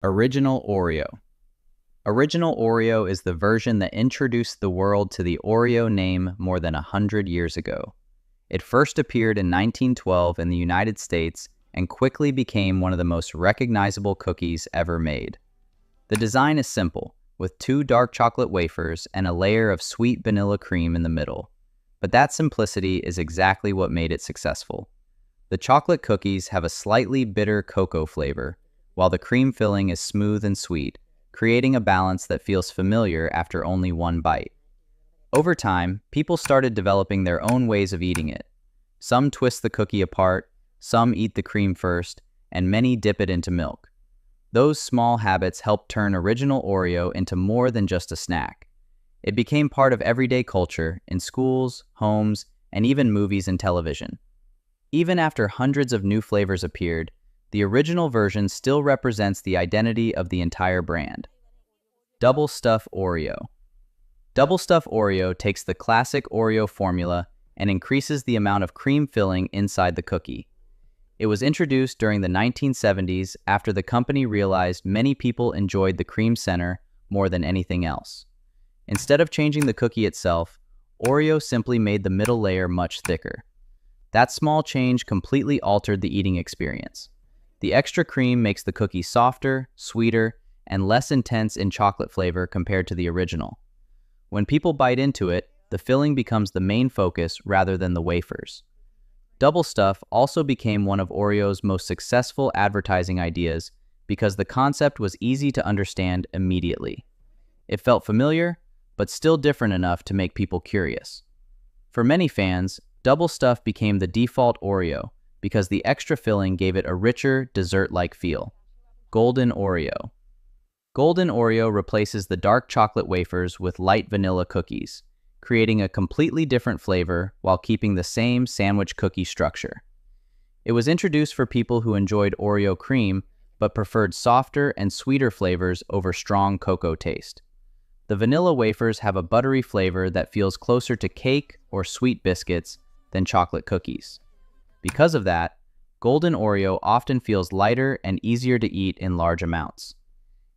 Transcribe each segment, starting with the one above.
Original Oreo. Original Oreo is the version that introduced the world to the Oreo name more than 100 years ago. It first appeared in 1912 in the United States and quickly became one of the most recognizable cookies ever made. The design is simple, with two dark chocolate wafers and a layer of sweet vanilla cream in the middle. But that simplicity is exactly what made it successful. The chocolate cookies have a slightly bitter cocoa flavor, while the cream filling is smooth and sweet, creating a balance that feels familiar after only one bite. Over time, people started developing their own ways of eating it. Some twist the cookie apart, some eat the cream first, and many dip it into milk. Those small habits helped turn Original Oreo into more than just a snack. It became part of everyday culture in schools, homes, and even movies and television. Even after hundreds of new flavors appeared, the original version still represents the identity of the entire brand. Double Stuf Oreo. Double Stuf Oreo takes the classic Oreo formula and increases the amount of cream filling inside the cookie. It was introduced during the 1970s after the company realized many people enjoyed the cream center more than anything else. Instead of changing the cookie itself, Oreo simply made the middle layer much thicker. That small change completely altered the eating experience. The extra cream makes the cookie softer, sweeter, and less intense in chocolate flavor compared to the original. When people bite into it, the filling becomes the main focus rather than the wafers. Double Stuf also became one of Oreo's most successful advertising ideas because the concept was easy to understand immediately. It felt familiar, but still different enough to make people curious. For many fans, Double Stuf became the default Oreo because the extra filling gave it a richer, dessert-like feel. Golden Oreo. Golden Oreo replaces the dark chocolate wafers with light vanilla cookies, creating a completely different flavor while keeping the same sandwich cookie structure. It was introduced for people who enjoyed Oreo cream but preferred softer and sweeter flavors over strong cocoa taste. The vanilla wafers have a buttery flavor that feels closer to cake or sweet biscuits than chocolate cookies. Because of that, Golden Oreo often feels lighter and easier to eat in large amounts.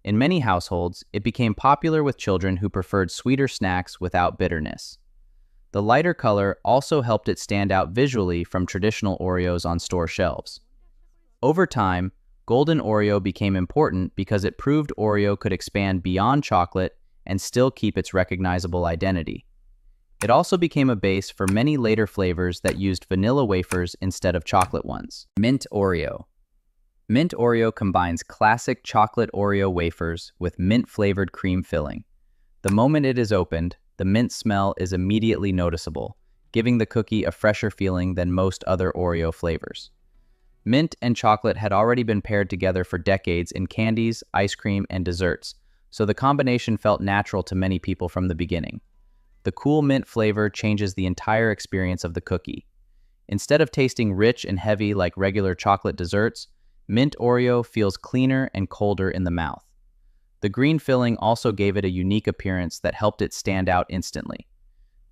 In many households, it became popular with children who preferred sweeter snacks without bitterness. The lighter color also helped it stand out visually from traditional Oreos on store shelves. Over time, Golden Oreo became important because it proved Oreo could expand beyond chocolate and still keep its recognizable identity. It also became a base for many later flavors that used vanilla wafers instead of chocolate ones. Mint Oreo. Mint Oreo combines classic chocolate Oreo wafers with mint-flavored cream filling. The moment it is opened, the mint smell is immediately noticeable, giving the cookie a fresher feeling than most other Oreo flavors. Mint and chocolate had already been paired together for decades in candies, ice cream, and desserts, so the combination felt natural to many people from the beginning. The cool mint flavor changes the entire experience of the cookie. Instead of tasting rich and heavy like regular chocolate desserts, Mint Oreo feels cleaner and colder in the mouth. The green filling also gave it a unique appearance that helped it stand out instantly.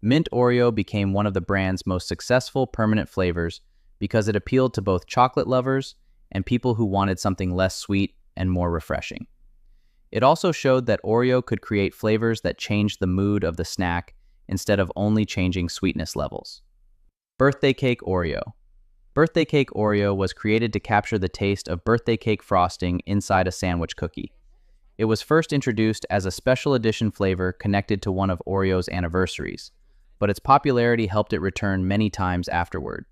Mint Oreo became one of the brand's most successful permanent flavors because it appealed to both chocolate lovers and people who wanted something less sweet and more refreshing. It also showed that Oreo could create flavors that changed the mood of the snack instead of only changing sweetness levels. Birthday Cake Oreo. Birthday Cake Oreo was created to capture the taste of birthday cake frosting inside a sandwich cookie. It was first introduced as a special edition flavor connected to one of Oreo's anniversaries, but its popularity helped it return many times afterward.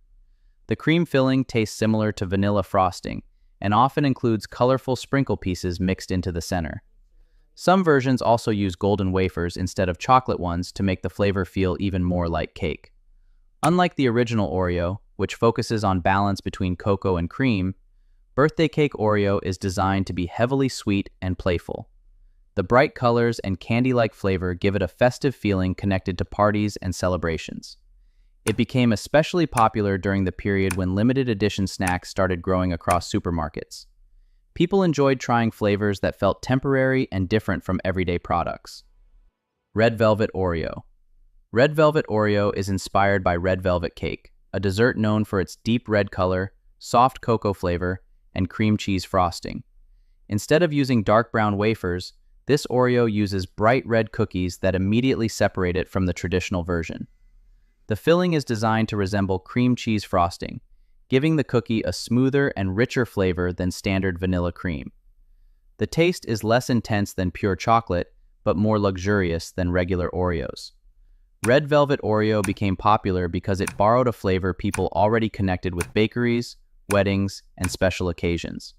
The cream filling tastes similar to vanilla frosting and often includes colorful sprinkle pieces mixed into the center. Some versions also use golden wafers instead of chocolate ones to make the flavor feel even more like cake. Unlike the original Oreo, which focuses on balance between cocoa and cream, Birthday Cake Oreo is designed to be heavily sweet and playful. The bright colors and candy-like flavor give it a festive feeling connected to parties and celebrations. It became especially popular during the period when limited edition snacks started growing across supermarkets. People enjoyed trying flavors that felt temporary and different from everyday products. Red Velvet Oreo. Red Velvet Oreo is inspired by red velvet cake, a dessert known for its deep red color, soft cocoa flavor, and cream cheese frosting. Instead of using dark brown wafers, this Oreo uses bright red cookies that immediately separate it from the traditional version. The filling is designed to resemble cream cheese frosting, giving the cookie a smoother and richer flavor than standard vanilla cream. The taste is less intense than pure chocolate, but more luxurious than regular Oreos. Red Velvet Oreo became popular because it borrowed a flavor people already connected with bakeries, weddings, and special occasions.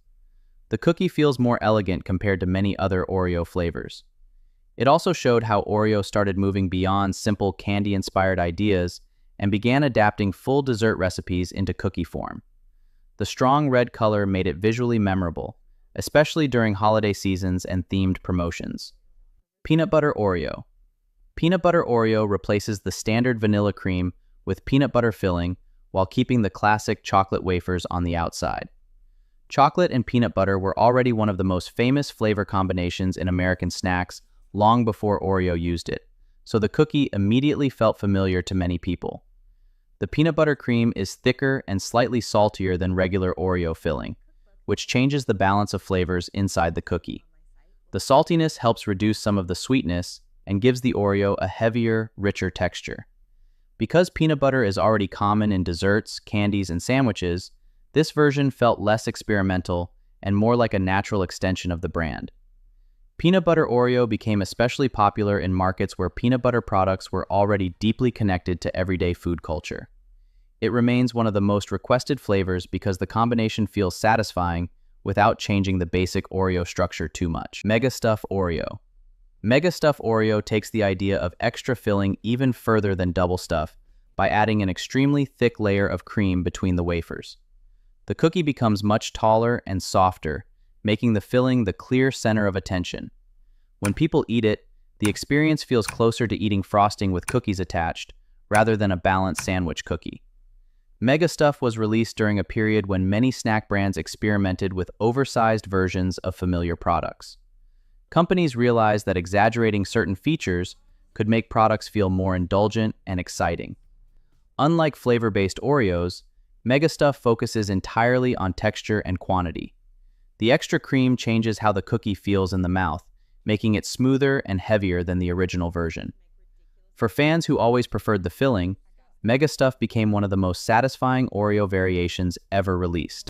The cookie feels more elegant compared to many other Oreo flavors. It also showed how Oreo started moving beyond simple candy-inspired ideas and began adapting full dessert recipes into cookie form. The strong red color made it visually memorable, especially during holiday seasons and themed promotions. Peanut Butter Oreo. Peanut Butter Oreo replaces the standard vanilla cream with peanut butter filling while keeping the classic chocolate wafers on the outside. Chocolate and peanut butter were already one of the most famous flavor combinations in American snacks long before Oreo used it, so the cookie immediately felt familiar to many people. The peanut butter cream is thicker and slightly saltier than regular Oreo filling, which changes the balance of flavors inside the cookie. The saltiness helps reduce some of the sweetness and gives the Oreo a heavier, richer texture. Because peanut butter is already common in desserts, candies, and sandwiches, this version felt less experimental and more like a natural extension of the brand. Peanut Butter Oreo became especially popular in markets where peanut butter products were already deeply connected to everyday food culture. It remains one of the most requested flavors because the combination feels satisfying without changing the basic Oreo structure too much. Mega Stuf Oreo. Mega Stuf Oreo takes the idea of extra filling even further than double stuff by adding an extremely thick layer of cream between the wafers. The cookie becomes much taller and softer, making the filling the clear center of attention. When people eat it, the experience feels closer to eating frosting with cookies attached, rather than a balanced sandwich cookie. Mega Stuf was released during a period when many snack brands experimented with oversized versions of familiar products. Companies realized that exaggerating certain features could make products feel more indulgent and exciting. Unlike flavor-based Oreos, Mega Stuf focuses entirely on texture and quantity. The extra cream changes how the cookie feels in the mouth, making it smoother and heavier than the original version. For fans who always preferred the filling, Mega Stuf became one of the most satisfying Oreo variations ever released.